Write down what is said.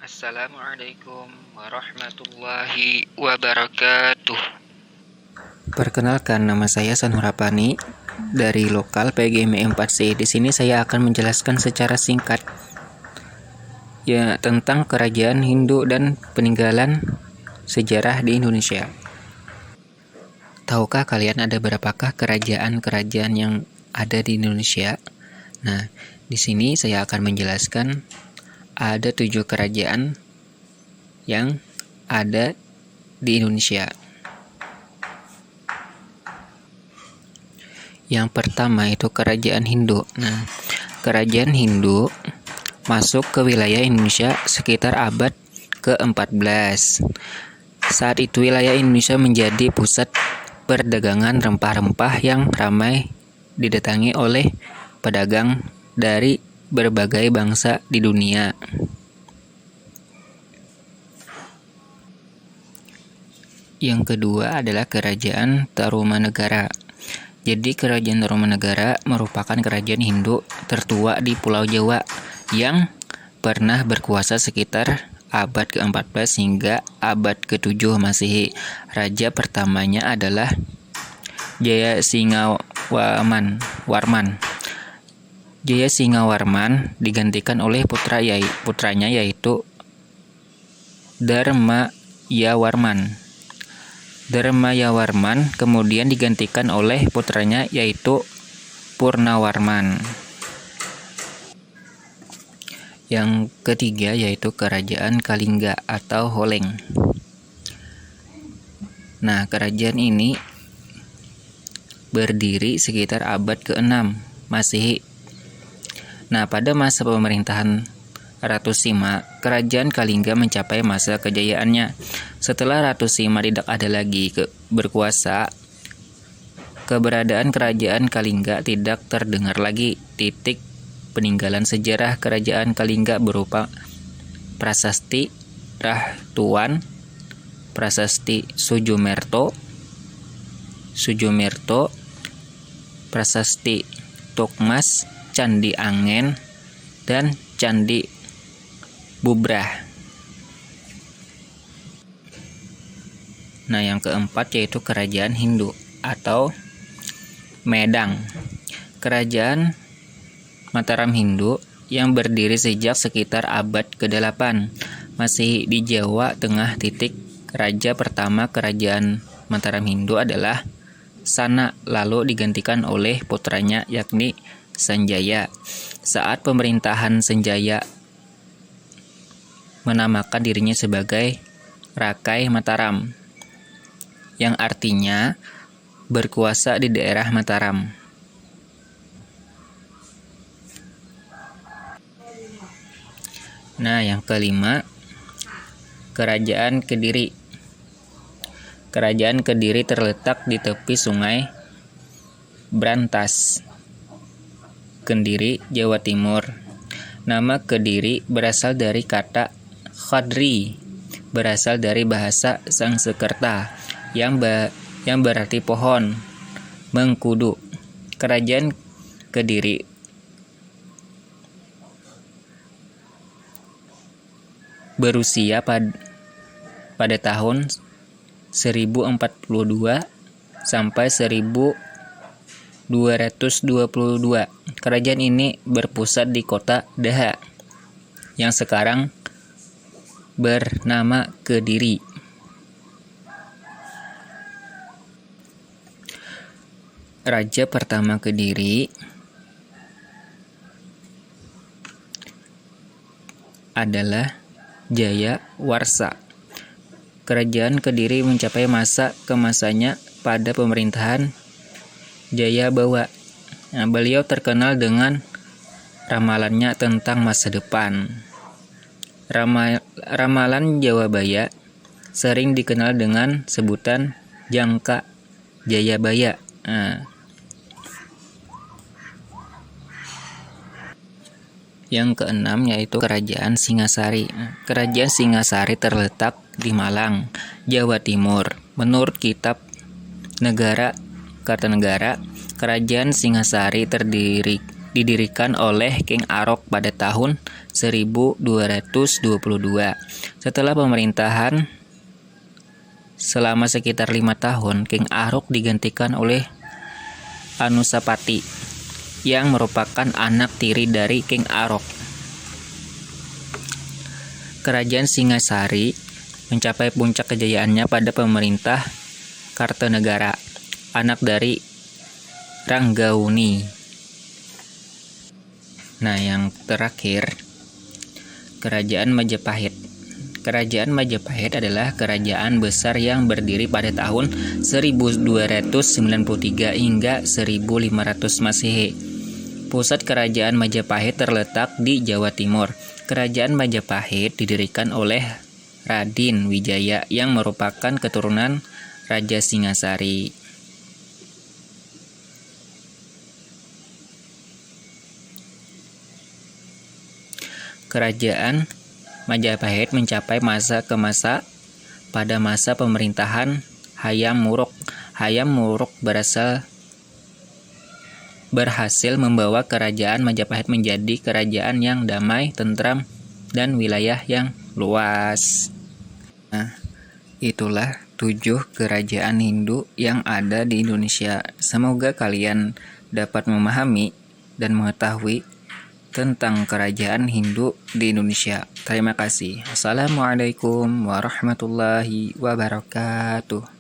Assalamualaikum warahmatullahi wabarakatuh. Perkenalkan, nama saya Sanurapani dari lokal PGMI 4C. Di sini saya akan menjelaskan secara singkat tentang kerajaan Hindu dan peninggalan sejarah di Indonesia. Tahukah kalian ada berapakah kerajaan-kerajaan yang ada di Indonesia? Nah, di sini saya akan menjelaskan ada 7 kerajaan yang ada di Indonesia. Yang pertama itu kerajaan Hindu. Nah, kerajaan Hindu masuk ke wilayah Indonesia sekitar abad ke-14. Saat itu wilayah Indonesia menjadi pusat perdagangan rempah-rempah yang ramai didatangi oleh pedagang dari berbagai bangsa di dunia. Yang kedua adalah kerajaan Tarumanegara. Jadi kerajaan Tarumanegara merupakan kerajaan Hindu tertua di Pulau Jawa yang pernah berkuasa sekitar abad ke-14 hingga abad ke-7 Masehi. Raja pertamanya adalah Jayasingawarman. Jayasingawarman digantikan oleh putranya yaitu Dharmayawarman kemudian digantikan oleh putranya yaitu Purnawarman. Yang ketiga yaitu kerajaan Kalingga atau Holeng. Nah, kerajaan ini berdiri sekitar abad ke-6 Masehi. Nah, pada masa pemerintahan Ratu Sima, kerajaan Kalingga mencapai masa kejayaannya. Setelah Ratu Sima tidak ada lagi berkuasa, keberadaan kerajaan Kalingga tidak terdengar lagi. Peninggalan sejarah kerajaan Kalingga berupa Prasasti Rahtuan, Prasasti Sujumerto, Prasasti Tukmas, Candi Angen, dan Candi Bubrah. Nah, yang keempat yaitu kerajaan Hindu atau Medang. Kerajaan Mataram Hindu yang berdiri sejak sekitar abad ke-8 Masehi di Jawa Tengah. Raja pertama kerajaan Mataram Hindu adalah Sana, lalu digantikan oleh putranya yakni Sanjaya. Saat pemerintahan Sanjaya menamakan dirinya sebagai Rakai Mataram, yang artinya berkuasa di daerah Mataram. Nah, yang kelima, kerajaan Kediri. Kerajaan Kediri terletak di tepi sungai Brantas, Kendiri, Jawa Timur. Nama Kediri berasal dari kata Khadri, berasal dari bahasa Sangsekerta yang berarti pohon, mengkudu. Kerajaan Kediri berusia pada tahun 1042 sampai 1222. Kerajaan ini berpusat di kota Daha yang sekarang bernama Kediri. Raja pertama Kediri adalah Jayawarsa. Kerajaan Kediri mencapai masa kemasannya pada pemerintahan Jayabawa. Nah, beliau terkenal dengan ramalannya tentang masa depan. Ramalan Jayabaya sering dikenal dengan sebutan Jangka Jayabaya. Yang keenam yaitu kerajaan Singasari. Kerajaan Singasari terletak di Malang, Jawa Timur. Menurut kitab Kartanegara, kerajaan Singasari didirikan oleh King Arok pada tahun 1222. Setelah pemerintahan selama sekitar 5 tahun, King Arok digantikan oleh Anusapati yang merupakan anak tiri dari King Arok. Kerajaan Singasari mencapai puncak kejayaannya pada pemerintah Kartanegara, anak dari Ranggauni. Nah, yang terakhir, Kerajaan Majapahit. Kerajaan Majapahit adalah kerajaan besar yang berdiri pada tahun 1293 hingga 1500 Masehi. Pusat Kerajaan Majapahit terletak di Jawa Timur. Kerajaan Majapahit didirikan oleh Raden Wijaya yang merupakan keturunan Raja Singasari. Kerajaan Majapahit mencapai masa ke masa pada masa pemerintahan Hayam Wuruk. Hayam Wuruk berhasil membawa kerajaan Majapahit menjadi kerajaan yang damai, tentram, dan wilayah yang luas. Nah, itulah 7 kerajaan Hindu yang ada di Indonesia. Semoga kalian dapat memahami dan mengetahui tentang kerajaan Hindu di Indonesia. Terima kasih. Assalamualaikum warahmatullahi wabarakatuh.